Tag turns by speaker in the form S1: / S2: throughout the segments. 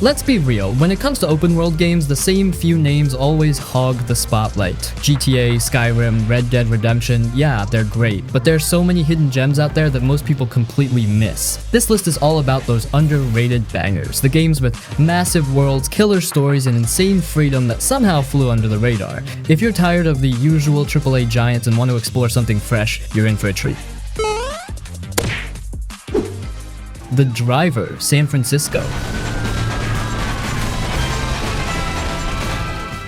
S1: Let's be real, when it comes to open world games, the same few names always hog the spotlight. GTA, Skyrim, Red Dead Redemption, yeah, they're great, but there's so many hidden gems out there that most people completely miss. This list is all about those underrated bangers, the games with massive worlds, killer stories, and insane freedom that somehow flew under the radar. If you're tired of the usual AAA giants and want to explore something fresh, you're in for a treat. The Driver, San Francisco.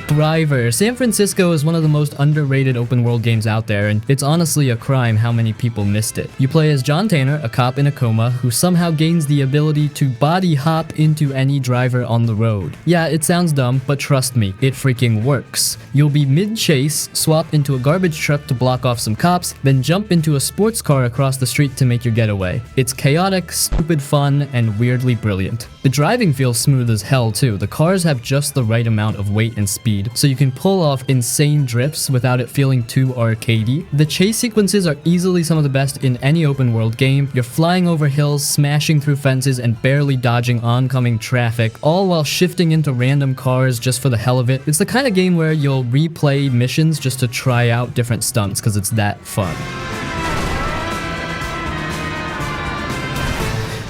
S1: Driver. San Francisco is one of the most underrated open world games out there, and it's honestly a crime how many people missed it. You play as John Tanner, a cop in a coma, who somehow gains the ability to body hop into any driver on the road. Yeah, it sounds dumb, but trust me, it freaking works. You'll be mid-chase, swap into a garbage truck to block off some cops, then jump into a sports car across the street to make your getaway. It's chaotic, stupid fun, and weirdly brilliant. The driving feels smooth as hell too. The cars have just the right amount of weight and speed, so you can pull off insane drifts without it feeling too arcadey. The chase sequences are easily some of the best in any open world game. You're flying over hills, smashing through fences, and barely dodging oncoming traffic, all while shifting into random cars just for the hell of it. It's the kind of game where you'll replay missions just to try out different stunts because it's that fun.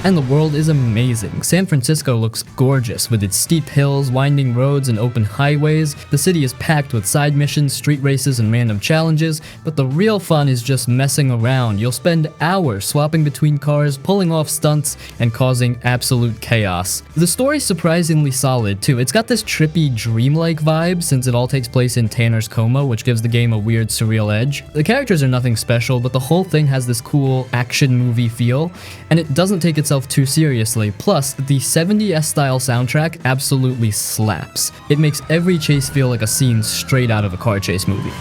S1: And the world is amazing. San Francisco looks gorgeous with its steep hills, winding roads, and open highways. The city is packed with side missions, street races, and random challenges, but the real fun is just messing around. You'll spend hours swapping between cars, pulling off stunts, and causing absolute chaos. The story's surprisingly solid too. It's got this trippy, dreamlike vibe since it all takes place in Tanner's coma, which gives the game a weird, surreal edge. The characters are nothing special, but the whole thing has this cool action movie feel, and it doesn't take itself too seriously. Plus, the 70s style soundtrack absolutely slaps. It makes every chase feel like a scene straight out of a car chase movie.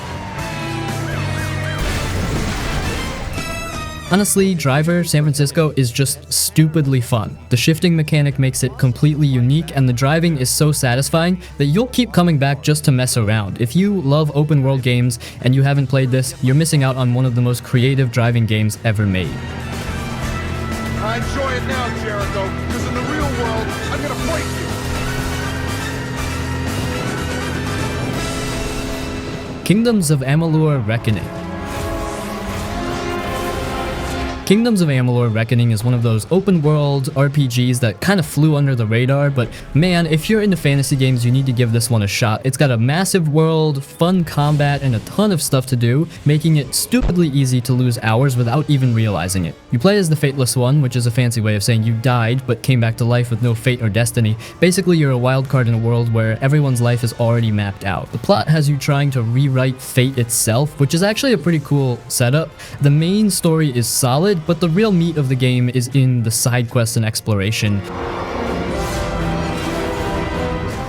S1: Honestly, Driver, San Francisco is just stupidly fun. The shifting mechanic makes it completely unique, and the driving is so satisfying that you'll keep coming back just to mess around. If you love open world games and you haven't played this, you're missing out on one of the most creative driving games ever made.
S2: I enjoy it now, Jericho, because in the real world, I'm gonna break you.
S1: Kingdoms of Amalur Reckoning. Kingdoms of Amalur Reckoning is one of those open world RPGs that kind of flew under the radar, but man, if you're into fantasy games, you need to give this one a shot. It's got a massive world, fun combat, and a ton of stuff to do, making it stupidly easy to lose hours without even realizing it. You play as the Fateless One, which is a fancy way of saying you died but came back to life with no fate or destiny. Basically, you're a wild card in a world where everyone's life is already mapped out. The plot has you trying to rewrite fate itself, which is actually a pretty cool setup. The main story is solid, but the real meat of the game is in the side quests and exploration.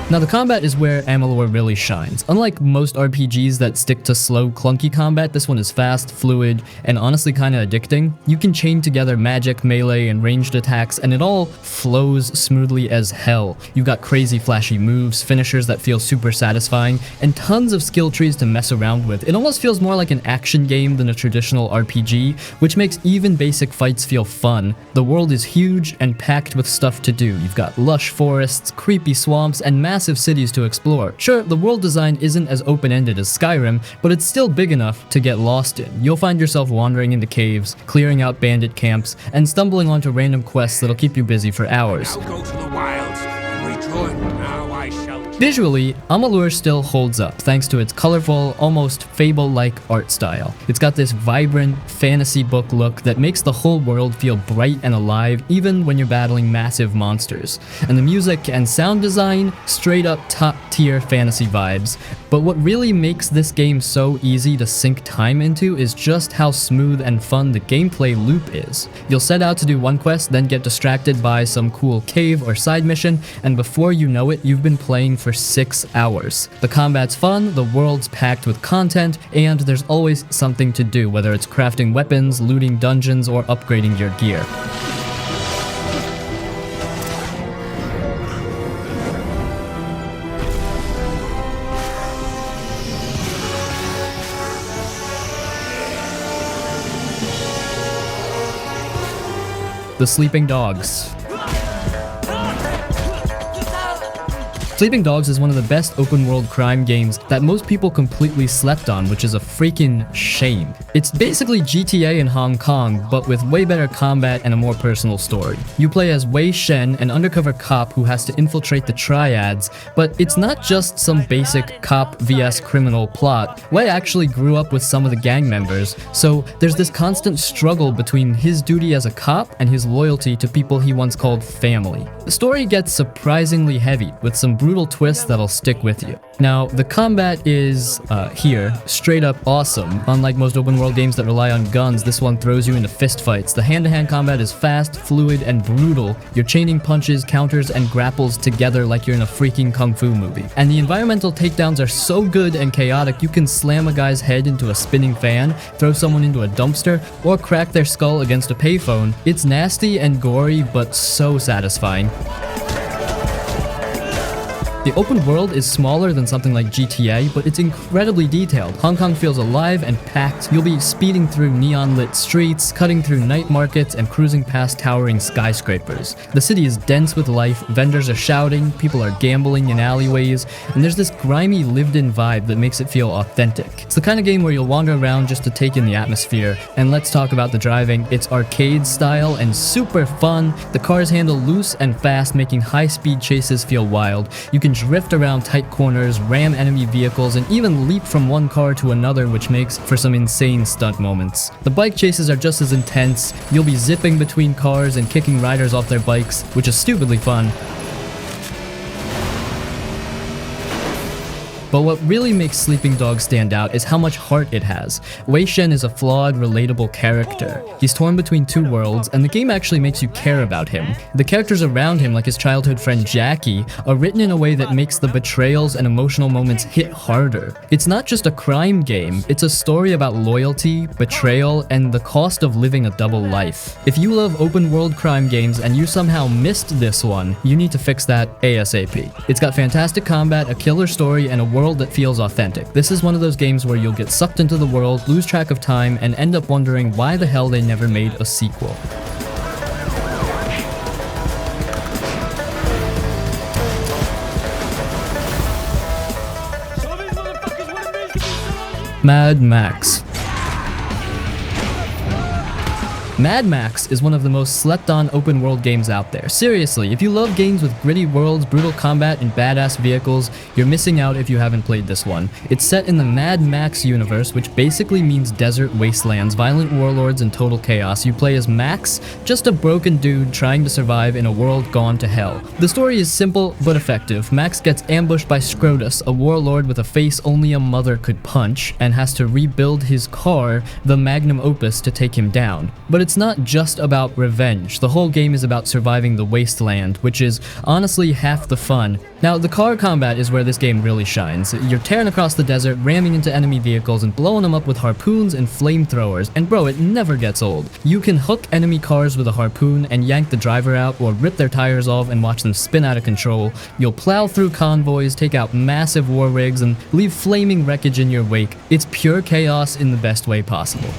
S1: Now, the combat is where Amalur really shines. Unlike most RPGs that stick to slow, clunky combat, this one is fast, fluid, and honestly kinda addicting. You can chain together magic, melee, and ranged attacks, and it all flows smoothly as hell. You've got crazy flashy moves, finishers that feel super satisfying, and tons of skill trees to mess around with. It almost feels more like an action game than a traditional RPG, which makes even basic fights feel fun. The world is huge and packed with stuff to do. You've got lush forests, creepy swamps, and massive cities to explore. Sure, the world design isn't as open-ended as Skyrim, but it's still big enough to get lost in. You'll find yourself wandering into caves, clearing out bandit camps, and stumbling onto random quests that'll keep you busy for hours.
S3: I'll go to the wilds and return. Now I shall.
S1: Visually, Amalur still holds up thanks to its colorful, almost fable-like art style. It's got this vibrant, fantasy book look that makes the whole world feel bright and alive even when you're battling massive monsters. And the music and sound design, straight up top-tier fantasy vibes. But what really makes this game so easy to sink time into is just how smooth and fun the gameplay loop is. You'll set out to do one quest, then get distracted by some cool cave or side mission, and before you know it, you've been playing for 6 hours. The combat's fun, the world's packed with content, and there's always something to do, whether it's crafting weapons, looting dungeons, or upgrading your gear. The Sleeping Dogs. Sleeping Dogs is one of the best open world crime games that most people completely slept on, which is a freaking shame. It's basically GTA in Hong Kong, but with way better combat and a more personal story. You play as Wei Shen, an undercover cop who has to infiltrate the Triads, but it's not just some basic cop vs criminal plot. Wei actually grew up with some of the gang members, so there's this constant struggle between his duty as a cop and his loyalty to people he once called family. The story gets surprisingly heavy, with some brutal twists that'll stick with you. Now, the combat is, here, straight up awesome. Unlike most open world games that rely on guns, this one throws you into fistfights. The hand-to-hand combat is fast, fluid, and brutal. You're chaining punches, counters, and grapples together like you're in a freaking kung fu movie. And the environmental takedowns are so good and chaotic, you can slam a guy's head into a spinning fan, throw someone into a dumpster, or crack their skull against a payphone. It's nasty and gory, but so satisfying. The open world is smaller than something like GTA, but it's incredibly detailed. Hong Kong feels alive and packed. You'll be speeding through neon-lit streets, cutting through night markets, and cruising past towering skyscrapers. The city is dense with life, vendors are shouting, people are gambling in alleyways, and there's this grimy, lived-in vibe that makes it feel authentic. It's the kind of game where you'll wander around just to take in the atmosphere. And let's talk about the driving. It's arcade style and super fun. The cars handle loose and fast, making high-speed chases feel wild. You can drift around tight corners, ram enemy vehicles, and even leap from one car to another, which makes for some insane stunt moments. The bike chases are just as intense. You'll be zipping between cars and kicking riders off their bikes, which is stupidly fun. But what really makes Sleeping Dogs stand out is how much heart it has. Wei Shen is a flawed, relatable character. He's torn between two worlds, and the game actually makes you care about him. The characters around him, like his childhood friend Jackie, are written in a way that makes the betrayals and emotional moments hit harder. It's not just a crime game, it's a story about loyalty, betrayal, and the cost of living a double life. If you love open world crime games and you somehow missed this one, you need to fix that ASAP. It's got fantastic combat, a killer story, and a world that feels authentic. This is one of those games where you'll get sucked into the world, lose track of time, and end up wondering why the hell they never made a sequel. Mad Max. Mad Max is one of the most slept-on open-world games out there. Seriously, if you love games with gritty worlds, brutal combat, and badass vehicles, you're missing out if you haven't played this one. It's set in the Mad Max universe, which basically means desert wastelands, violent warlords, and total chaos. You play as Max, just a broken dude trying to survive in a world gone to hell. The story is simple but effective. Max gets ambushed by Scrotus, a warlord with a face only a mother could punch, and has to rebuild his car, the magnum opus, to take him down. But it's not just about revenge. The whole game is about surviving the wasteland, which is honestly half the fun. Now, the car combat is where this game really shines. You're tearing across the desert, ramming into enemy vehicles, and blowing them up with harpoons and flamethrowers. And bro, it never gets old. You can hook enemy cars with a harpoon and yank the driver out, or rip their tires off and watch them spin out of control. You'll plow through convoys, take out massive war rigs, and leave flaming wreckage in your wake. It's pure chaos in the best way possible.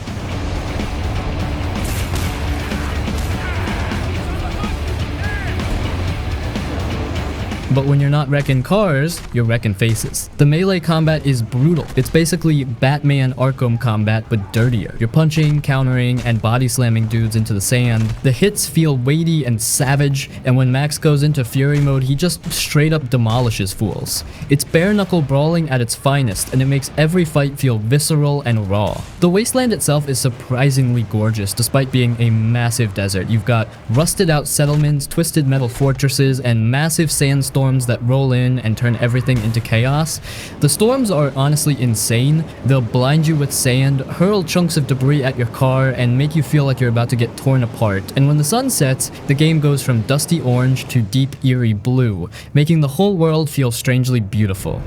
S1: But when you're not wrecking cars, you're wrecking faces. The melee combat is brutal. It's basically Batman Arkham combat, but dirtier. You're punching, countering, and body slamming dudes into the sand. The hits feel weighty and savage, and when Max goes into fury mode, he just straight up demolishes fools. It's bare knuckle brawling at its finest, and it makes every fight feel visceral and raw. The wasteland itself is surprisingly gorgeous, despite being a massive desert. You've got rusted out settlements, twisted metal fortresses, and massive sandstorms that roll in and turn everything into chaos. The storms are honestly insane. They'll blind you with sand, hurl chunks of debris at your car, and make you feel like you're about to get torn apart. And when the sun sets, the game goes from dusty orange to deep eerie blue, making the whole world feel strangely beautiful.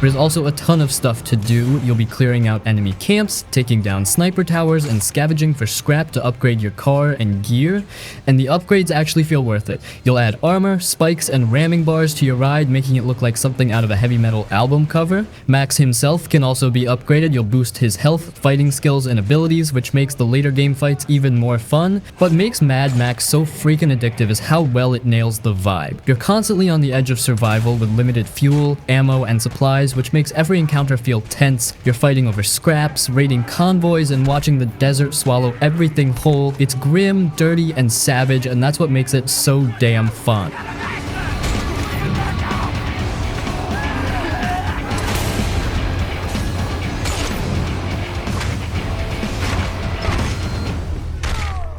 S1: There's also a ton of stuff to do. You'll be clearing out enemy camps, taking down sniper towers, and scavenging for scrap to upgrade your car and gear, and the upgrades actually feel worth it. You'll add armor, spikes, and ramming bars to your ride, making it look like something out of a heavy metal album cover. Max himself can also be upgraded. You'll boost his health, fighting skills, and abilities, which makes the later game fights even more fun. What makes Mad Max so freaking addictive is how well it nails the vibe. You're constantly on the edge of survival with limited fuel, ammo, and supplies, which makes every encounter feel tense. You're fighting over scraps, raiding convoys, and watching the desert swallow everything whole. It's grim, dirty, and savage, and that's what makes it so damn fun.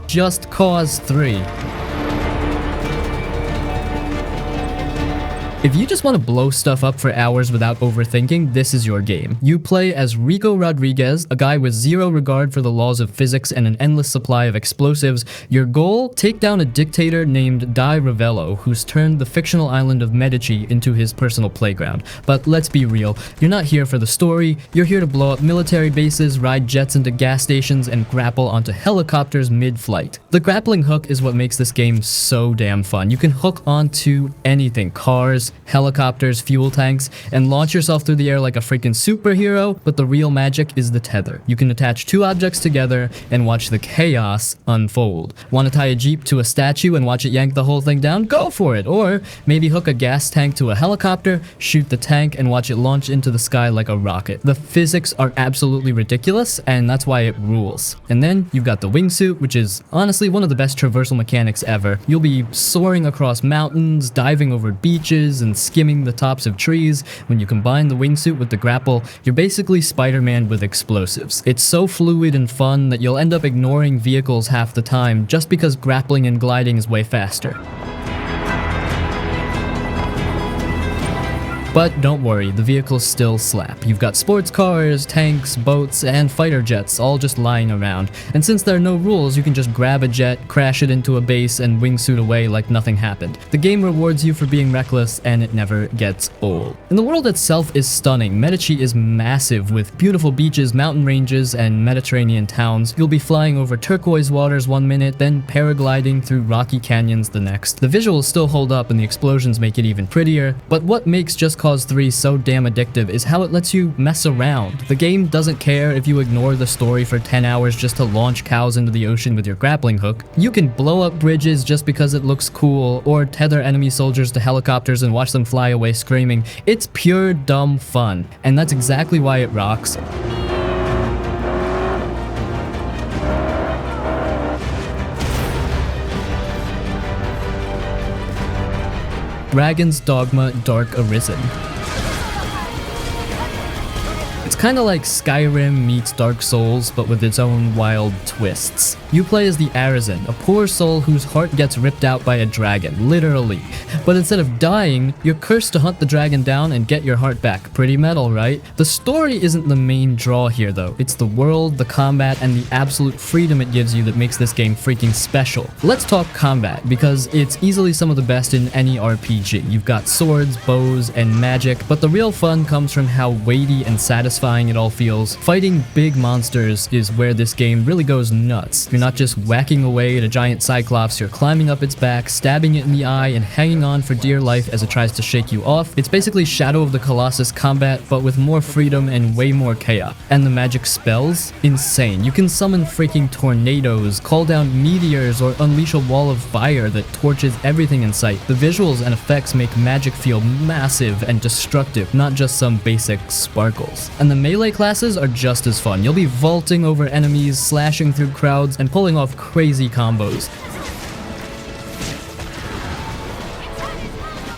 S1: Just Cause 3. If you just want to blow stuff up for hours without overthinking, this is your game. You play as Rico Rodriguez, a guy with zero regard for the laws of physics and an endless supply of explosives. Your goal? Take down a dictator named Di Ravello, who's turned the fictional island of Medici into his personal playground. But let's be real, you're not here for the story, you're here to blow up military bases, ride jets into gas stations, and grapple onto helicopters mid-flight. The grappling hook is what makes this game so damn fun. You can hook onto anything, cars, helicopters, fuel tanks, and launch yourself through the air like a freaking superhero, but the real magic is the tether. You can attach two objects together and watch the chaos unfold. Want to tie a jeep to a statue and watch it yank the whole thing down? Go for it! Or maybe hook a gas tank to a helicopter, shoot the tank, and watch it launch into the sky like a rocket. The physics are absolutely ridiculous, and that's why it rules. And then you've got the wingsuit, which is honestly one of the best traversal mechanics ever. You'll be soaring across mountains, diving over beaches, and skimming the tops of trees. When you combine the wingsuit with the grapple, you're basically Spider-Man with explosives. It's so fluid and fun that you'll end up ignoring vehicles half the time just because grappling and gliding is way faster. But don't worry, the vehicles still slap. You've got sports cars, tanks, boats, and fighter jets all just lying around. And since there are no rules, you can just grab a jet, crash it into a base, and wingsuit away like nothing happened. The game rewards you for being reckless, and it never gets old. And the world itself is stunning. Medici is massive, with beautiful beaches, mountain ranges, and Mediterranean towns. You'll be flying over turquoise waters one minute, then paragliding through rocky canyons the next. The visuals still hold up, and the explosions make it even prettier. But what makes Just Cause 3 so damn addictive is how it lets you mess around. The game doesn't care if you ignore the story for 10 hours just to launch cows into the ocean with your grappling hook. You can blow up bridges just because it looks cool, or tether enemy soldiers to helicopters and watch them fly away screaming. It's pure dumb fun, and that's exactly why it rocks. Dragon's Dogma Dark Arisen. It's kinda like Skyrim meets Dark Souls, but with its own wild twists. You play as the Arisen, a poor soul whose heart gets ripped out by a dragon, literally. But instead of dying, you're cursed to hunt the dragon down and get your heart back. Pretty metal, right? The story isn't the main draw here though. It's the world, the combat, and the absolute freedom it gives you that makes this game freaking special. Let's talk combat, because it's easily some of the best in any RPG. You've got swords, bows, and magic, but the real fun comes from how weighty and satisfying it all feels. Fighting big monsters is where this game really goes nuts. You're not just whacking away at a giant cyclops, you're climbing up its back, stabbing it in the eye, and hanging on for dear life as it tries to shake you off. It's basically Shadow of the Colossus combat, but with more freedom and way more chaos. And the magic spells? Insane. You can summon freaking tornadoes, call down meteors, or unleash a wall of fire that torches everything in sight. The visuals and effects make magic feel massive and destructive, not just some basic sparkles. And the melee classes are just as fun. You'll be vaulting over enemies, slashing through crowds, and pulling off crazy combos.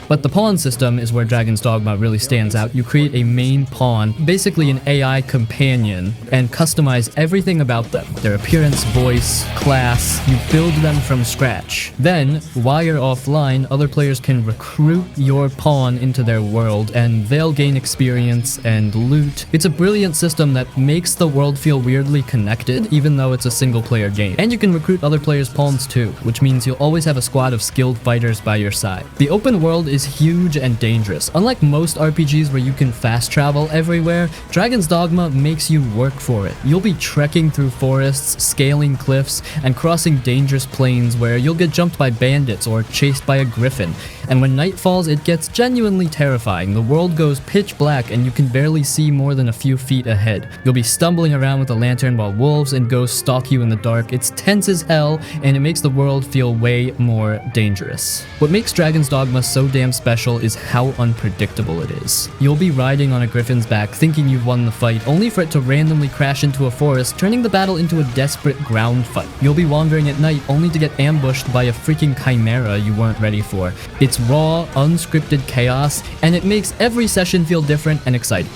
S1: But the pawn system is where Dragon's Dogma really stands out. You create a main pawn, basically an AI companion, and customize everything about them. Their appearance, voice, class, you build them from scratch. Then, while you're offline, other players can recruit your pawn into their world, and they'll gain experience and loot. It's a brilliant system that makes the world feel weirdly connected, even though it's a single-player game. And you can recruit other players' pawns too, which means you'll always have a squad of skilled fighters by your side. The open world is huge and dangerous. Unlike most RPGs where you can fast travel everywhere, Dragon's Dogma makes you work for it. You'll be trekking through forests, scaling cliffs, and crossing dangerous plains where you'll get jumped by bandits or chased by a griffin. And when night falls, it gets genuinely terrifying. The world goes pitch black and you can barely see more than a few feet ahead. You'll be stumbling around with a lantern while wolves and ghosts stalk you in the dark. It's tense as hell, and it makes the world feel way more dangerous. What makes Dragon's Dogma so damn special is how unpredictable it is. You'll be riding on a griffin's back thinking you've won the fight, only for it to randomly crash into a forest, turning the battle into a desperate ground fight. You'll be wandering at night only to get ambushed by a freaking chimera you weren't ready for. It's raw, unscripted chaos, and it makes every session feel different and exciting.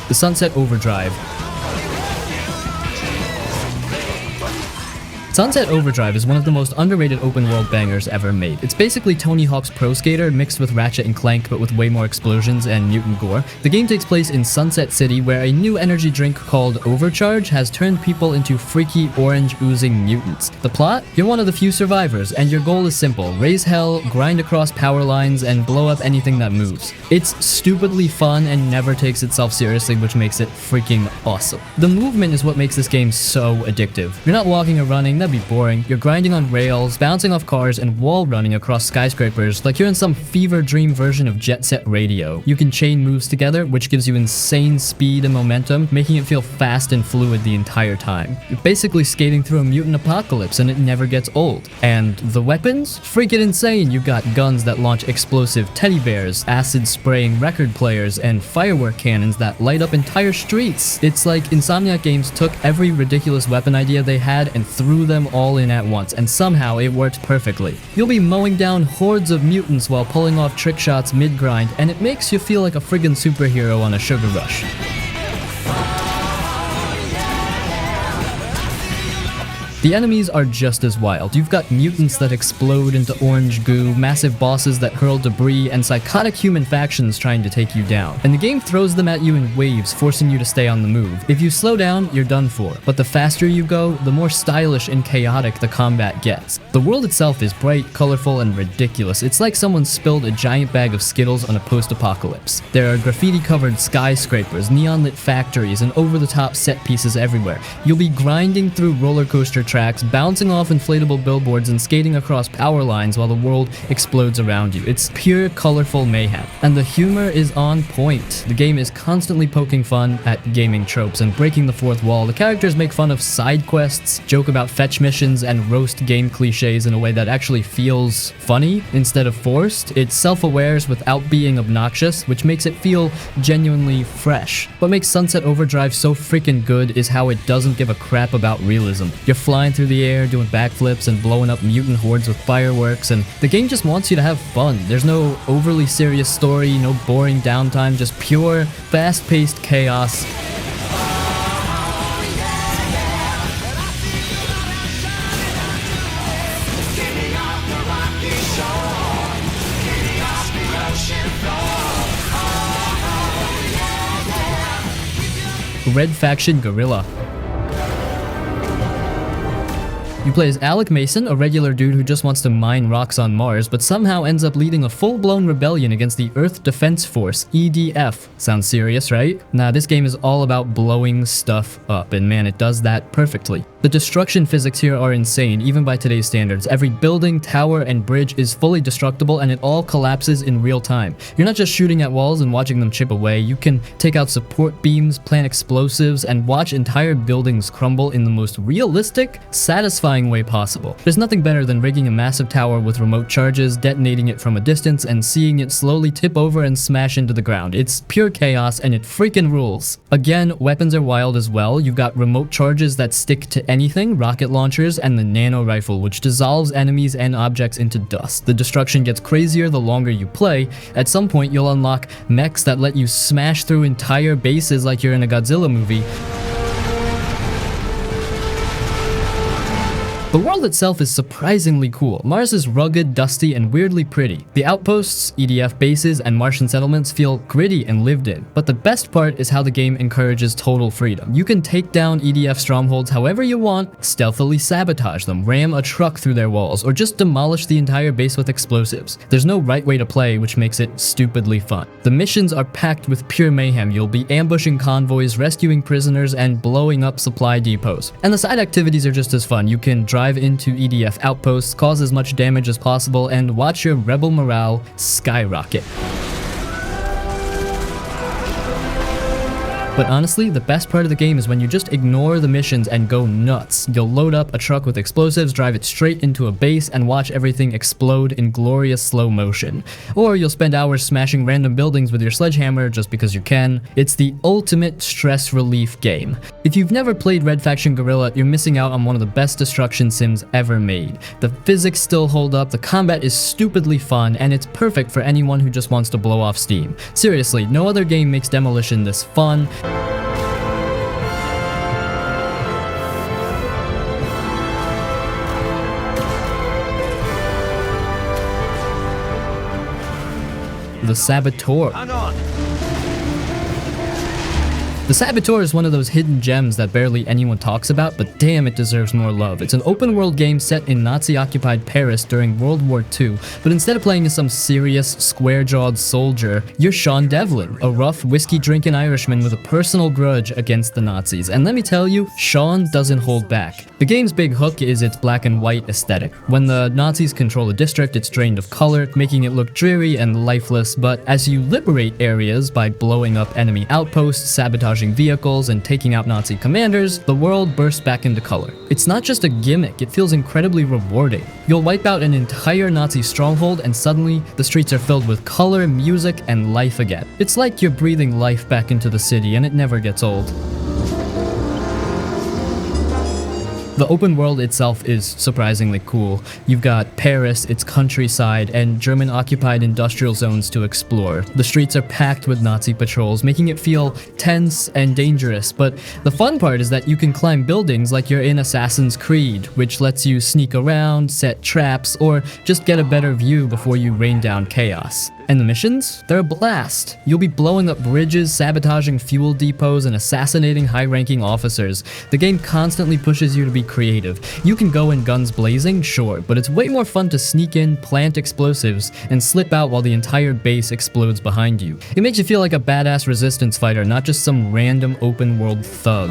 S1: The Sunset Overdrive. Sunset Overdrive is one of the most underrated open-world bangers ever made. It's basically Tony Hawk's Pro Skater mixed with Ratchet and Clank but with way more explosions and mutant gore. The game takes place in Sunset City, where a new energy drink called Overcharge has turned people into freaky orange oozing mutants. The plot? You're one of the few survivors, and your goal is simple: raise hell, grind across power lines, and blow up anything that moves. It's stupidly fun and never takes itself seriously, which makes it freaking awesome. The movement is what makes this game so addictive. You're not walking or running, that'd be boring. You're grinding on rails, bouncing off cars, and wall running across skyscrapers like you're in some fever dream version of Jet Set Radio. You can chain moves together, which gives you insane speed and momentum, making it feel fast and fluid the entire time. You're basically skating through a mutant apocalypse, and it never gets old. And the weapons? Freaking insane! You've got guns that launch explosive teddy bears, acid spraying record players, and firework cannons that light up entire streets. It's like Insomniac Games took every ridiculous weapon idea they had and threw them all in at once, and somehow it worked perfectly. You'll be mowing down hordes of mutants while pulling off trick shots mid-grind, and it makes you feel like a friggin' superhero on a sugar rush. The enemies are just as wild. You've got mutants that explode into orange goo, massive bosses that hurl debris, and psychotic human factions trying to take you down. And the game throws them at you in waves, forcing you to stay on the move. If you slow down, you're done for. But the faster you go, the more stylish and chaotic the combat gets. The world itself is bright, colorful, and ridiculous. It's like someone spilled a giant bag of Skittles on a post-apocalypse. There are graffiti-covered skyscrapers, neon-lit factories, and over-the-top set pieces everywhere. You'll be grinding through roller coaster tracks, bouncing off inflatable billboards, and skating across power lines while the world explodes around you. It's pure colorful mayhem. And the humor is on point. The game is constantly poking fun at gaming tropes and breaking the fourth wall. The characters make fun of side quests, joke about fetch missions, and roast game cliches in a way that actually feels funny instead of forced. It's self-aware without being obnoxious, which makes it feel genuinely fresh. What makes Sunset Overdrive so freaking good is how it doesn't give a crap about realism. You're flying through the air, doing backflips, and blowing up mutant hordes with fireworks, and the game just wants you to have fun. There's no overly serious story, no boring downtime, just pure, fast-paced chaos. Red Faction Guerrilla. You play as Alec Mason, a regular dude who just wants to mine rocks on Mars, but somehow ends up leading a full-blown rebellion against the Earth Defense Force, EDF. Sounds serious, right? Nah, this game is all about blowing stuff up, and man, it does that perfectly. The destruction physics here are insane, even by today's standards. Every building, tower, and bridge is fully destructible, and it all collapses in real time. You're not just shooting at walls and watching them chip away. You can take out support beams, plant explosives, and watch entire buildings crumble in the most realistic, satisfying way possible. There's nothing better than rigging a massive tower with remote charges, detonating it from a distance, and seeing it slowly tip over and smash into the ground. It's pure chaos, and it freaking rules. Again, weapons are wild as well. You've got remote charges that stick to anything, rocket launchers, and the nano rifle, which dissolves enemies and objects into dust. The destruction gets crazier the longer you play. At some point, you'll unlock mechs that let you smash through entire bases like you're in a Godzilla movie. The world itself is surprisingly cool. Mars is rugged, dusty, and weirdly pretty. The outposts, EDF bases, and Martian settlements feel gritty and lived in. But the best part is how the game encourages total freedom. You can take down EDF strongholds however you want, stealthily sabotage them, ram a truck through their walls, or just demolish the entire base with explosives. There's no right way to play, which makes it stupidly fun. The missions are packed with pure mayhem. You'll be ambushing convoys, rescuing prisoners, and blowing up supply depots. And the side activities are just as fun. You can drive into EDF outposts, cause as much damage as possible, and watch your rebel morale skyrocket. But honestly, the best part of the game is when you just ignore the missions and go nuts. You'll load up a truck with explosives, drive it straight into a base, and watch everything explode in glorious slow motion. Or you'll spend hours smashing random buildings with your sledgehammer just because you can. It's the ultimate stress relief game. If you've never played Red Faction Guerrilla, you're missing out on one of the best destruction sims ever made. The physics still hold up, the combat is stupidly fun, and it's perfect for anyone who just wants to blow off steam. Seriously, no other game makes demolition this fun. The Saboteur. The Saboteur is one of those hidden gems that barely anyone talks about, but damn, it deserves more love. It's an open-world game set in Nazi-occupied Paris during World War II, but instead of playing as some serious, square-jawed soldier, you're Sean Devlin, a rough, whiskey-drinking Irishman with a personal grudge against the Nazis. And let me tell you, Sean doesn't hold back. The game's big hook is its black and white aesthetic. When the Nazis control a district, it's drained of color, making it look dreary and lifeless, but as you liberate areas by blowing up enemy outposts, sabotaging vehicles, and taking out Nazi commanders, the world bursts back into color. It's not just a gimmick, it feels incredibly rewarding. You'll wipe out an entire Nazi stronghold and suddenly the streets are filled with color, music, and life again. It's like you're breathing life back into the city and it never gets old. The open world itself is surprisingly cool. You've got Paris, its countryside, and German-occupied industrial zones to explore. The streets are packed with Nazi patrols, making it feel tense and dangerous, but the fun part is that you can climb buildings like you're in Assassin's Creed, which lets you sneak around, set traps, or just get a better view before you rain down chaos. And the missions? They're a blast. You'll be blowing up bridges, sabotaging fuel depots, and assassinating high-ranking officers. The game constantly pushes you to be creative. You can go in guns blazing, sure, but it's way more fun to sneak in, plant explosives, and slip out while the entire base explodes behind you. It makes you feel like a badass resistance fighter, not just some random open-world thug.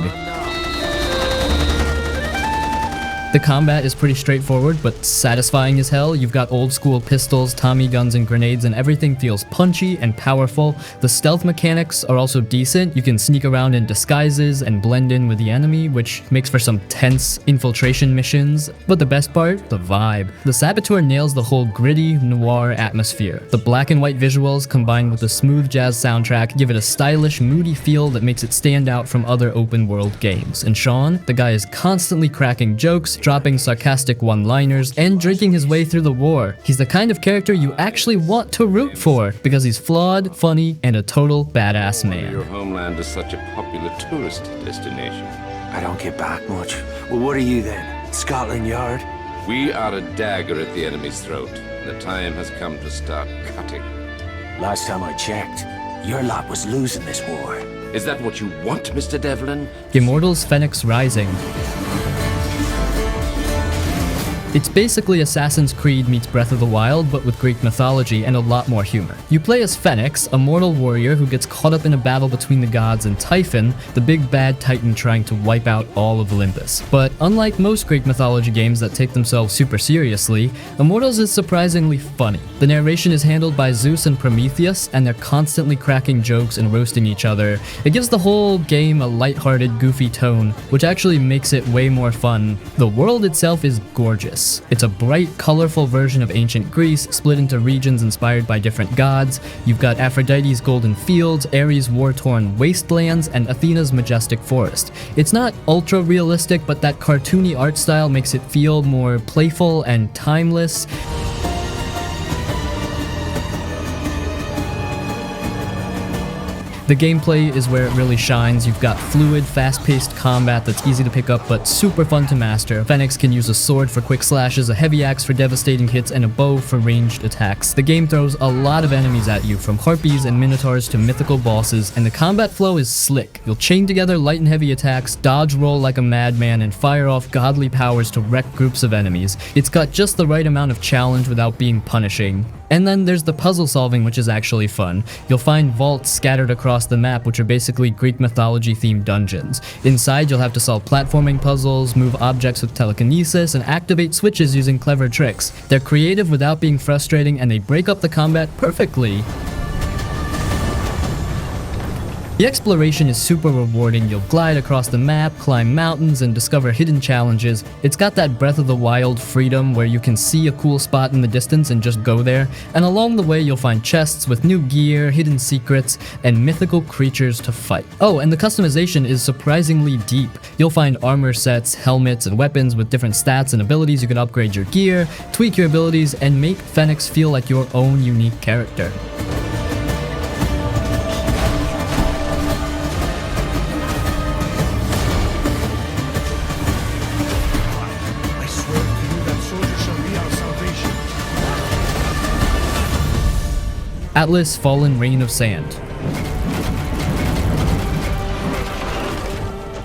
S1: The combat is pretty straightforward, but satisfying as hell. You've got old school pistols, Tommy guns, and grenades, and everything feels punchy and powerful. The stealth mechanics are also decent. You can sneak around in disguises and blend in with the enemy, which makes for some tense infiltration missions. But the best part? The vibe. The Saboteur nails the whole gritty, noir atmosphere. The black and white visuals combined with the smooth jazz soundtrack give it a stylish, moody feel that makes it stand out from other open world games. And Sean, the guy is constantly cracking jokes, dropping sarcastic one-liners, and drinking his way through the war. He's the kind of character you actually want to root for, because he's flawed, funny, and a total badass man.
S4: Your homeland is such a popular tourist destination.
S5: I don't get back much. Well, what are you then? Scotland Yard?
S4: We are a dagger at the enemy's throat. The time has come to start cutting.
S5: Last time I checked, your lot was losing this war.
S4: Is that what you want, Mr. Devlin?
S1: Immortals Fenyx Rising. It's basically Assassin's Creed meets Breath of the Wild, but with Greek mythology and a lot more humor. You play as Fenyx, a mortal warrior who gets caught up in a battle between the gods and Typhon, the big bad titan trying to wipe out all of Olympus. But unlike most Greek mythology games that take themselves super seriously, Immortals is surprisingly funny. The narration is handled by Zeus and Prometheus, and they're constantly cracking jokes and roasting each other. It gives the whole game a lighthearted, goofy tone, which actually makes it way more fun. The world itself is gorgeous. It's a bright, colorful version of ancient Greece, split into regions inspired by different gods. You've got Aphrodite's golden fields, Ares' war-torn wastelands, and Athena's majestic forest. It's not ultra-realistic, but that cartoony art style makes it feel more playful and timeless. The gameplay is where it really shines. You've got fluid, fast-paced combat that's easy to pick up but super fun to master. Fenyx can use a sword for quick slashes, a heavy axe for devastating hits, and a bow for ranged attacks. The game throws a lot of enemies at you, from harpies and minotaurs to mythical bosses, and the combat flow is slick. You'll chain together light and heavy attacks, dodge roll like a madman, and fire off godly powers to wreck groups of enemies. It's got just the right amount of challenge without being punishing. And then there's the puzzle solving, which is actually fun. You'll find vaults scattered across the map, which are basically Greek mythology themed dungeons. Inside, you'll have to solve platforming puzzles, move objects with telekinesis, and activate switches using clever tricks. They're creative without being frustrating, and they break up the combat perfectly. The exploration is super rewarding. You'll glide across the map, climb mountains, and discover hidden challenges. It's got that Breath of the Wild freedom where you can see a cool spot in the distance and just go there, and along the way you'll find chests with new gear, hidden secrets, and mythical creatures to fight. Oh, and the customization is surprisingly deep. You'll find armor sets, helmets, and weapons with different stats and abilities. You can upgrade your gear, tweak your abilities, and make Fenyx feel like your own unique character. Atlas Fallen Reign of Sand.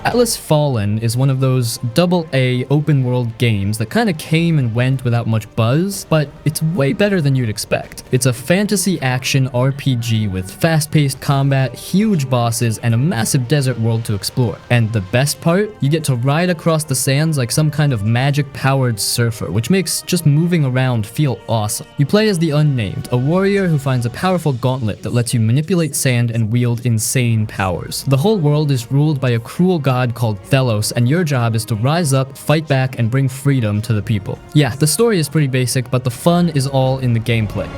S1: Atlas Fallen is one of those AA open world games that kind of came and went without much buzz, but it's way better than you'd expect. It's a fantasy action RPG with fast-paced combat, huge bosses, and a massive desert world to explore. And the best part? You get to ride across the sands like some kind of magic-powered surfer, which makes just moving around feel awesome. You play as the Unnamed, a warrior who finds a powerful gauntlet that lets you manipulate sand and wield insane powers. The whole world is ruled by a cruel god called Thelos, and your job is to rise up, fight back, and bring freedom to the people. Yeah, the story is pretty basic, but the fun is all in the gameplay.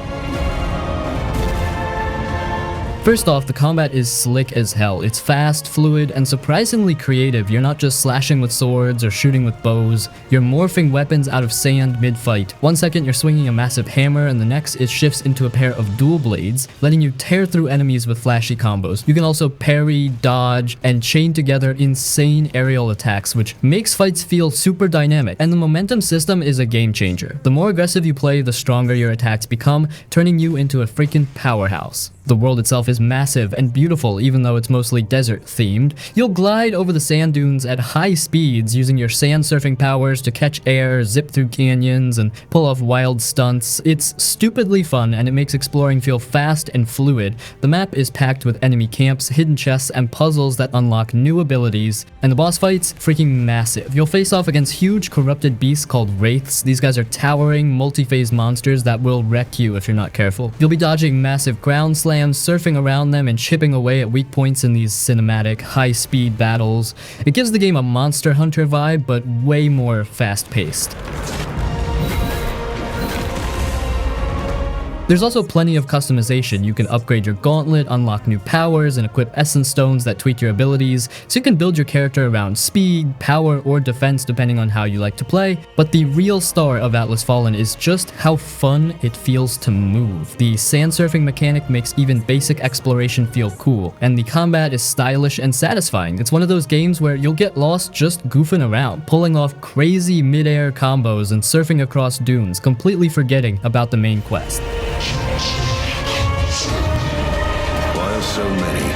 S1: First off, the combat is slick as hell. It's fast, fluid, and surprisingly creative. You're not just slashing with swords or shooting with bows. You're morphing weapons out of sand mid-fight. One second you're swinging a massive hammer, and the next it shifts into a pair of dual blades, letting you tear through enemies with flashy combos. You can also parry, dodge, and chain together insane aerial attacks, which makes fights feel super dynamic. And the momentum system is a game changer. The more aggressive you play, the stronger your attacks become, turning you into a freaking powerhouse. The world itself is massive and beautiful, even though it's mostly desert themed. You'll glide over the sand dunes at high speeds using your sand surfing powers to catch air, zip through canyons, and pull off wild stunts. It's stupidly fun, and it makes exploring feel fast and fluid. The map is packed with enemy camps, hidden chests, and puzzles that unlock new abilities. And the boss fights, freaking massive. You'll face off against huge corrupted beasts called wraiths. These guys are towering, multi-phase monsters that will wreck you if you're not careful. You'll be dodging massive ground slams, surfing around them, and chipping away at weak points in these cinematic, high-speed battles. It gives the game a Monster Hunter vibe, but way more fast-paced. There's also plenty of customization. You can upgrade your gauntlet, unlock new powers, and equip essence stones that tweak your abilities, so you can build your character around speed, power, or defense depending on how you like to play. But the real star of Atlas Fallen is just how fun it feels to move. The sand surfing mechanic makes even basic exploration feel cool, and the combat is stylish and satisfying. It's one of those games where you'll get lost just goofing around, pulling off crazy mid-air combos and surfing across dunes, completely forgetting about the main quest.
S5: Why are so many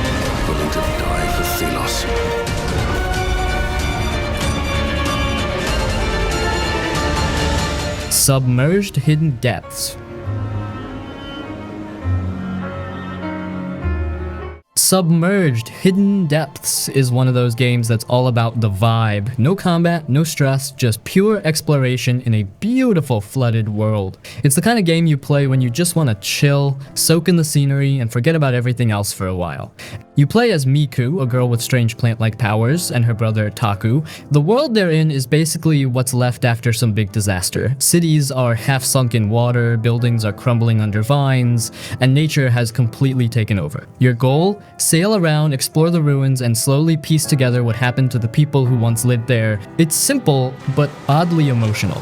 S5: willing to die for Thelos?
S1: Submerged Hidden Depths. Submerged Hidden Depths is one of those games that's all about the vibe. No combat, no stress, just pure exploration in a beautiful flooded world. It's the kind of game you play when you just want to chill, soak in the scenery, and forget about everything else for a while. You play as Miku, a girl with strange plant-like powers, and her brother Taku. The world they're in is basically what's left after some big disaster. Cities are half sunk in water, buildings are crumbling under vines, and nature has completely taken over. Your goal? Sail around, explore the ruins, and slowly piece together what happened to the people who once lived there. It's simple, but oddly emotional.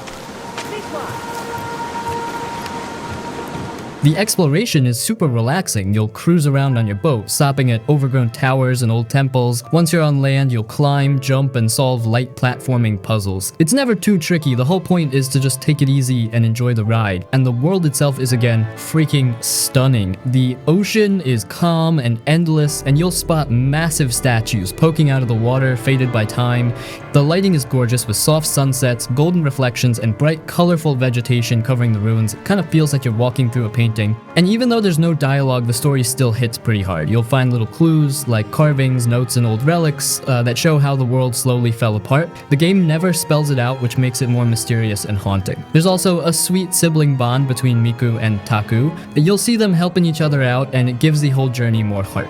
S1: The exploration is super relaxing. You'll cruise around on your boat, stopping at overgrown towers and old temples. Once you're on land, you'll climb, jump, and solve light platforming puzzles. It's never too tricky. The whole point is to just take it easy and enjoy the ride. And the world itself is again freaking stunning. The ocean is calm and endless, and you'll spot massive statues poking out of the water, faded by time. The lighting is gorgeous with soft sunsets, golden reflections, and bright, colorful vegetation covering the ruins. It kind of feels like you're walking through a painting. And even though there's no dialogue, the story still hits pretty hard. You'll find little clues like carvings, notes, and old relics that show how the world slowly fell apart. The game never spells it out, which makes it more mysterious and haunting. There's also a sweet sibling bond between Miku and Taku. You'll see them helping each other out, and it gives the whole journey more heart.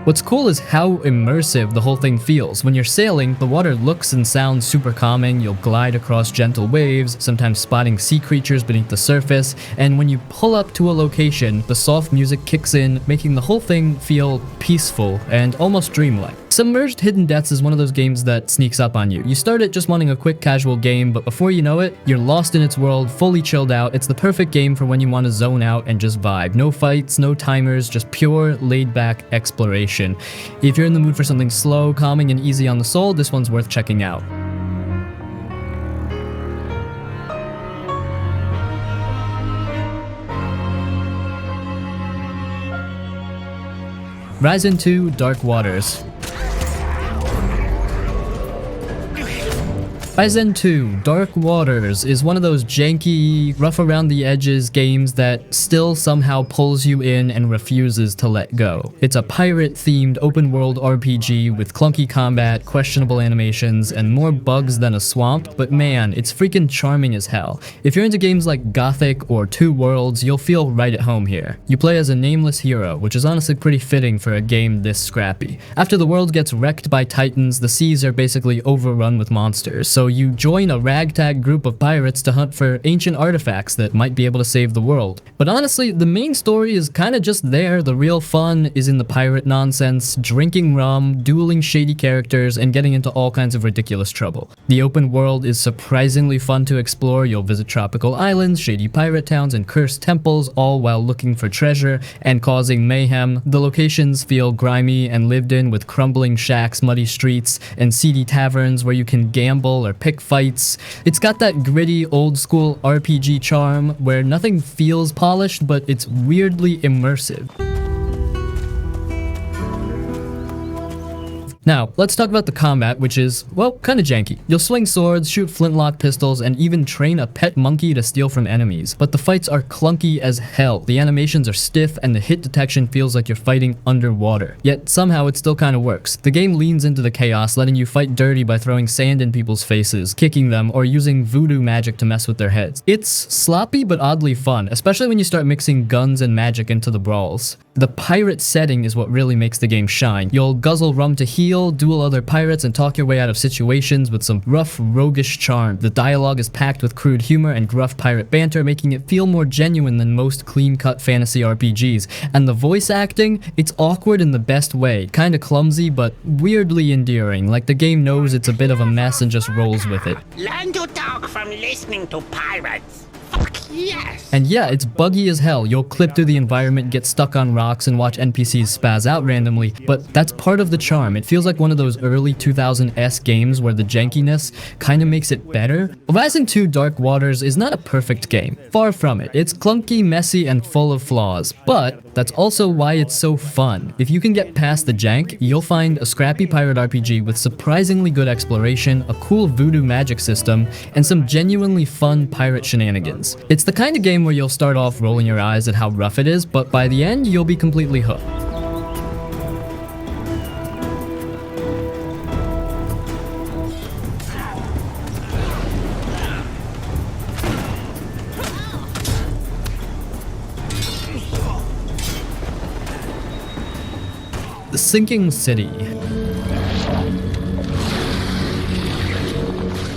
S1: What's cool is how immersive the whole thing feels. When you're sailing, the water looks and sounds super calming. You'll glide across gentle waves, sometimes spotting sea creatures beneath the surface, and when you pull up to a location, the soft music kicks in, making the whole thing feel peaceful and almost dreamlike. Submerged Hidden Depths is one of those games that sneaks up on you. You start it just wanting a quick casual game, but before you know it, you're lost in its world, fully chilled out. It's the perfect game for when you want to zone out and just vibe. No fights, no timers, just pure laid-back exploration. If you're in the mood for something slow, calming, and easy on the soul, this one's worth checking out. Arisen 2 Dark Waters. Arisen 2 Dark Waters is one of those janky, rough around the edges games that still somehow pulls you in and refuses to let go. It's a pirate-themed open-world RPG with clunky combat, questionable animations, and more bugs than a swamp, but man, it's freaking charming as hell. If you're into games like Gothic or Two Worlds, you'll feel right at home here. You play as a nameless hero, which is honestly pretty fitting for a game this scrappy. After the world gets wrecked by titans, the seas are basically overrun with monsters, so you join a ragtag group of pirates to hunt for ancient artifacts that might be able to save the world. But honestly, the main story is kinda just there. The real fun is in the pirate nonsense, drinking rum, dueling shady characters, and getting into all kinds of ridiculous trouble. The open world is surprisingly fun to explore. You'll visit tropical islands, shady pirate towns, and cursed temples, all while looking for treasure and causing mayhem. The locations feel grimy and lived in, with crumbling shacks, muddy streets, and seedy taverns where you can gamble or pick fights. It's got that gritty, old-school RPG charm where nothing feels polished, but it's weirdly immersive. Now, let's talk about the combat, which is, well, kinda janky. You'll swing swords, shoot flintlock pistols, and even train a pet monkey to steal from enemies. But the fights are clunky as hell. The animations are stiff, and the hit detection feels like you're fighting underwater. Yet, somehow, it still kinda works. The game leans into the chaos, letting you fight dirty by throwing sand in people's faces, kicking them, or using voodoo magic to mess with their heads. It's sloppy but oddly fun, especially when you start mixing guns and magic into the brawls. The pirate setting is what really makes the game shine. You'll guzzle rum to heal, duel other pirates, and talk your way out of situations with some rough, roguish charm. The dialogue is packed with crude humor and gruff pirate banter, making it feel more genuine than most clean-cut fantasy RPGs. And the voice acting, it's awkward in the best way. Kinda clumsy, but weirdly endearing, like the game knows it's a bit of a mess and just rolls with it.
S6: Learn to talk from listening to pirates. Fuck yes!
S1: And yeah, it's buggy as hell. You'll clip through the environment, get stuck on rocks, and watch NPCs spaz out randomly, but that's part of the charm. It feels like one of those early 2000s games where the jankiness kinda makes it better. Arisen 2 Dark Waters is not a perfect game. Far from it. It's clunky, messy, and full of flaws, but that's also why it's so fun. If you can get past the jank, you'll find a scrappy pirate RPG with surprisingly good exploration, a cool voodoo magic system, and some genuinely fun pirate shenanigans. It's the kind of game where you'll start off rolling your eyes at how rough it is, but by the end, you'll be completely hooked. The Sinking City.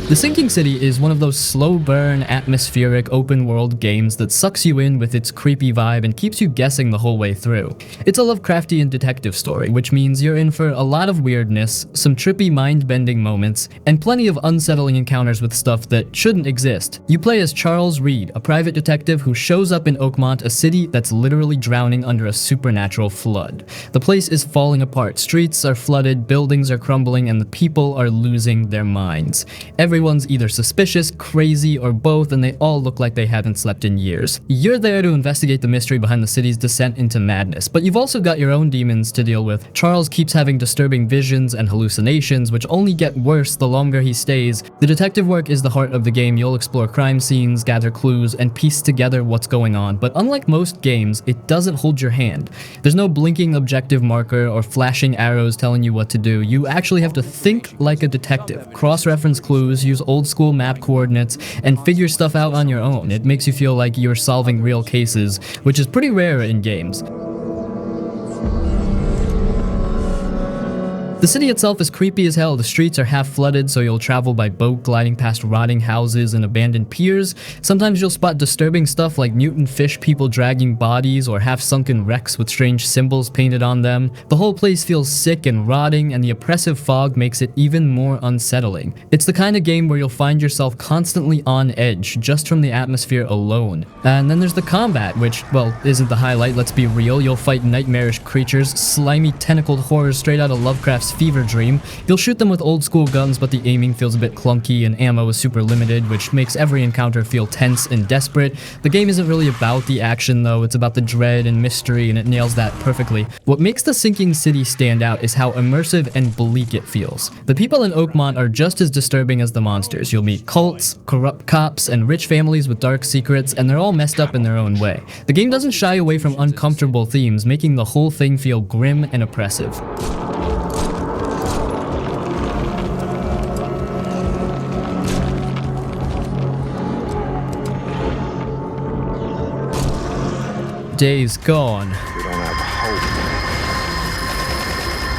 S1: The Sinking City is one of those slow burn, atmospheric, open world games that sucks you in with its creepy vibe and keeps you guessing the whole way through. It's a Lovecraftian detective story, which means you're in for a lot of weirdness, some trippy mind-bending moments, and plenty of unsettling encounters with stuff that shouldn't exist. You play as Charles Reed, a private detective who shows up in Oakmont, a city that's literally drowning under a supernatural flood. The place is falling apart, streets are flooded, buildings are crumbling, and the people are losing their minds. Everyone's either suspicious, crazy, or both, and they all look like they haven't slept in years. You're there to investigate the mystery behind the city's descent into madness, but you've also got your own demons to deal with. Charles keeps having disturbing visions and hallucinations, which only get worse the longer he stays. The detective work is the heart of the game. You'll explore crime scenes, gather clues, and piece together what's going on, but unlike most games, it doesn't hold your hand. There's no blinking objective marker or flashing arrows telling you what to do. You actually have to think like a detective, cross-reference clues, use old-school map coordinates, and figure stuff out on your own. It makes you feel like you're solving real cases, which is pretty rare in games. The city itself is creepy as hell. The streets are half flooded, so you'll travel by boat gliding past rotting houses and abandoned piers. Sometimes you'll spot disturbing stuff like mutant fish people dragging bodies or half-sunken wrecks with strange symbols painted on them. The whole place feels sick and rotting, and the oppressive fog makes it even more unsettling. It's the kind of game where you'll find yourself constantly on edge just from the atmosphere alone. And then there's the combat, which, well, isn't the highlight, let's be real. You'll fight nightmarish creatures, slimy tentacled horrors straight out of Lovecraft's fever dream. You'll shoot them with old school guns, but the aiming feels a bit clunky and ammo is super limited, which makes every encounter feel tense and desperate. The game isn't really about the action though, it's about the dread and mystery, and it nails that perfectly. What makes the Sinking City stand out is how immersive and bleak it feels. The people in Oakmont are just as disturbing as the monsters. You'll meet cults, corrupt cops, and rich families with dark secrets, and they're all messed up in their own way. The game doesn't shy away from uncomfortable themes, making the whole thing feel grim and oppressive. Days Gone.
S5: We don't have hope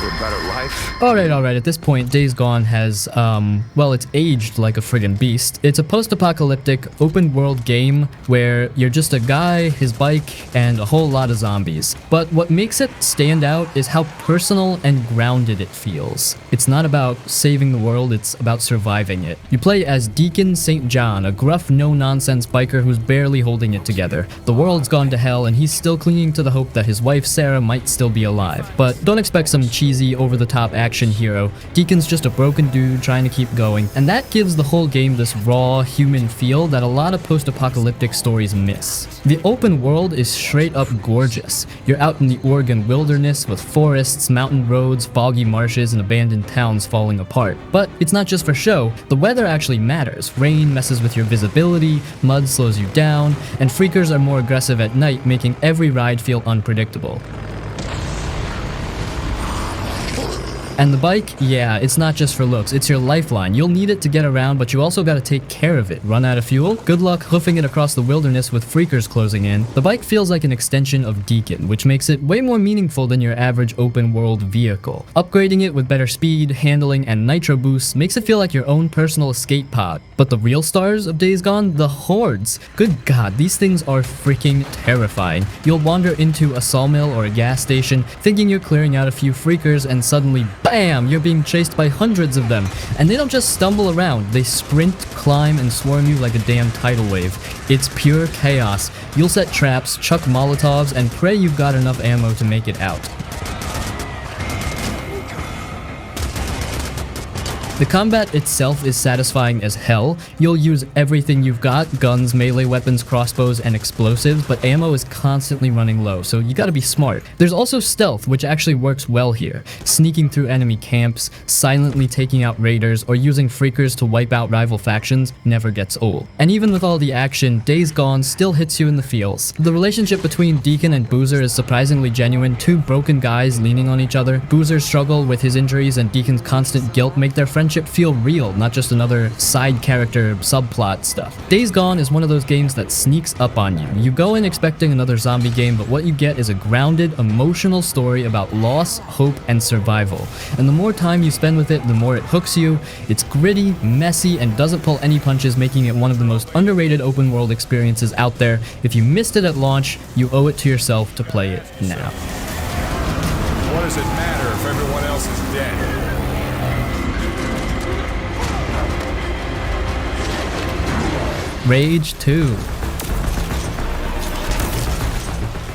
S5: for a better life.
S1: Alright, at this point, Days Gone has, well, it's aged like a friggin' beast. It's a post-apocalyptic, open-world game where you're just a guy, his bike, and a whole lot of zombies. But what makes it stand out is how personal and grounded it feels. It's not about saving the world, it's about surviving it. You play as Deacon St. John, a gruff, no-nonsense biker who's barely holding it together. The world's gone to hell, and he's still clinging to the hope that his wife, Sarah, might still be alive. But don't expect some cheesy, over-the-top action hero. Deacon's just a broken dude trying to keep going, and that gives the whole game this raw, human feel that a lot of post-apocalyptic stories miss. The open world is straight up gorgeous. You're out in the Oregon wilderness with forests, mountain roads, foggy marshes, and abandoned towns falling apart. But it's not just for show. The weather actually matters. Rain messes with your visibility, mud slows you down, and freakers are more aggressive at night, making every ride feel unpredictable. And the bike, yeah, it's not just for looks, it's your lifeline. You'll need it to get around, but you also gotta take care of it. Run out of fuel? Good luck hoofing it across the wilderness with freakers closing in. The bike feels like an extension of Deacon, which makes it way more meaningful than your average open world vehicle. Upgrading it with better speed, handling, and nitro boosts makes it feel like your own personal escape pod. But the real stars of Days Gone? The hordes. Good god, these things are freaking terrifying. You'll wander into a sawmill or a gas station, thinking you're clearing out a few freakers, and suddenly, BAM! You're being chased by hundreds of them. And they don't just stumble around, they sprint, climb, and swarm you like a damn tidal wave. It's pure chaos. You'll set traps, chuck Molotovs, and pray you've got enough ammo to make it out. The combat itself is satisfying as hell. You'll use everything you've got, guns, melee weapons, crossbows, and explosives, but ammo is constantly running low, so you gotta be smart. There's also stealth, which actually works well here. Sneaking through enemy camps, silently taking out raiders, or using freakers to wipe out rival factions never gets old. And even with all the action, Days Gone still hits you in the feels. The relationship between Deacon and Boozer is surprisingly genuine, two broken guys leaning on each other. Boozer's struggle with his injuries and Deacon's constant guilt make their friendship friendship feel real, not just another side character subplot stuff. Days Gone is one of those games that sneaks up on you. You go in expecting another zombie game, but what you get is a grounded, emotional story about loss, hope, and survival. And the more time you spend with it, the more it hooks you. It's gritty, messy, and doesn't pull any punches, making it one of the most underrated open world experiences out there. If you missed it at launch, you owe it to yourself to play it now.
S3: What does it matter if everyone else is dead?
S1: Rage 2.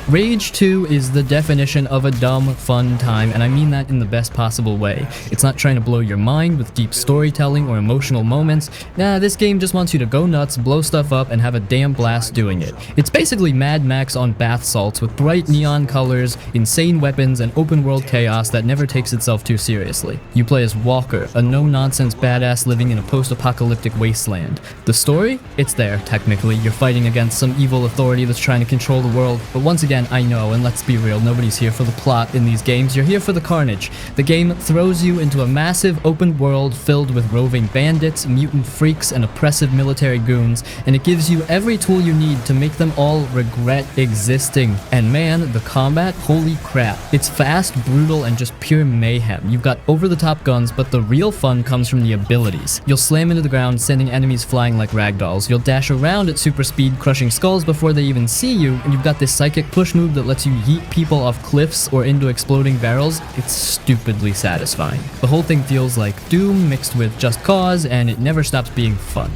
S1: Rage 2 is the definition of a dumb, fun time, and I mean that in the best possible way. It's not trying to blow your mind with deep storytelling or emotional moments. Nah, this game just wants you to go nuts, blow stuff up, and have a damn blast doing it. It's basically Mad Max on bath salts with bright neon colors, insane weapons, and open-world chaos that never takes itself too seriously. You play as Walker, a no-nonsense badass living in a post-apocalyptic wasteland. The story? It's there, technically. You're fighting against some evil authority that's trying to control the world, but once again, I know, and let's be real, nobody's here for the plot in these games, you're here for the carnage. The game throws you into a massive open world filled with roving bandits, mutant freaks, and oppressive military goons, and it gives you every tool you need to make them all regret existing. And man, the combat, holy crap. It's fast, brutal, and just pure mayhem. You've got over-the-top guns, but the real fun comes from the abilities. You'll slam into the ground, sending enemies flying like ragdolls. You'll dash around at super speed, crushing skulls before they even see you, and you've got this psychic push move that lets you yeet people off cliffs or into exploding barrels. It's stupidly satisfying. The whole thing feels like Doom mixed with Just Cause, and it never stops being fun.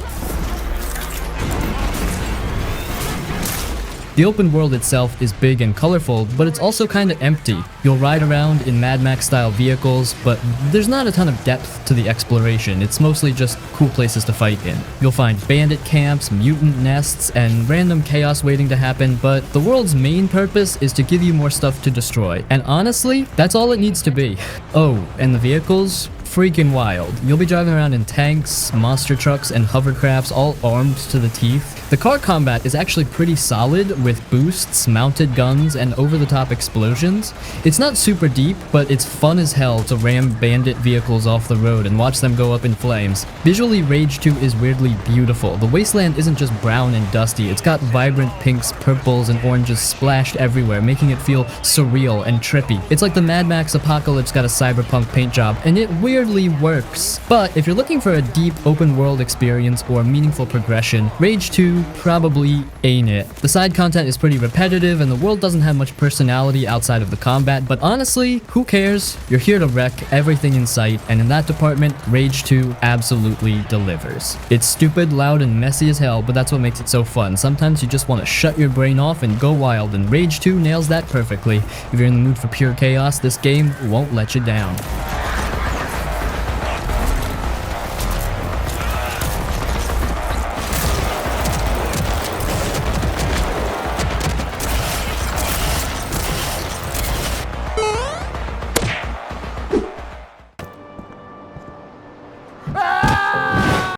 S1: The open world itself is big and colorful, but it's also kinda empty. You'll ride around in Mad Max style vehicles, but there's not a ton of depth to the exploration. It's mostly just cool places to fight in. You'll find bandit camps, mutant nests, and random chaos waiting to happen, but the world's main purpose is to give you more stuff to destroy. And honestly, that's all it needs to be. Oh, and the vehicles? Freaking wild. You'll be driving around in tanks, monster trucks, and hovercrafts, all armed to the teeth. The car combat is actually pretty solid, with boosts, mounted guns, and over-the-top explosions. It's not super deep, but it's fun as hell to ram bandit vehicles off the road and watch them go up in flames. Visually, Rage 2 is weirdly beautiful. The wasteland isn't just brown and dusty, it's got vibrant pinks, purples, and oranges splashed everywhere, making it feel surreal and trippy. It's like the Mad Max apocalypse got a cyberpunk paint job, and it weirdly works. But if you're looking for a deep open world experience or meaningful progression, Rage 2 probably ain't it. The side content is pretty repetitive and the world doesn't have much personality outside of the combat, but honestly, who cares? You're here to wreck everything in sight, and in that department, Rage 2 absolutely delivers. It's stupid, loud, and messy as hell, but that's what makes it so fun. Sometimes you just want to shut your brain off and go wild, and Rage 2 nails that perfectly. If you're in the mood for pure chaos, this game won't let you down.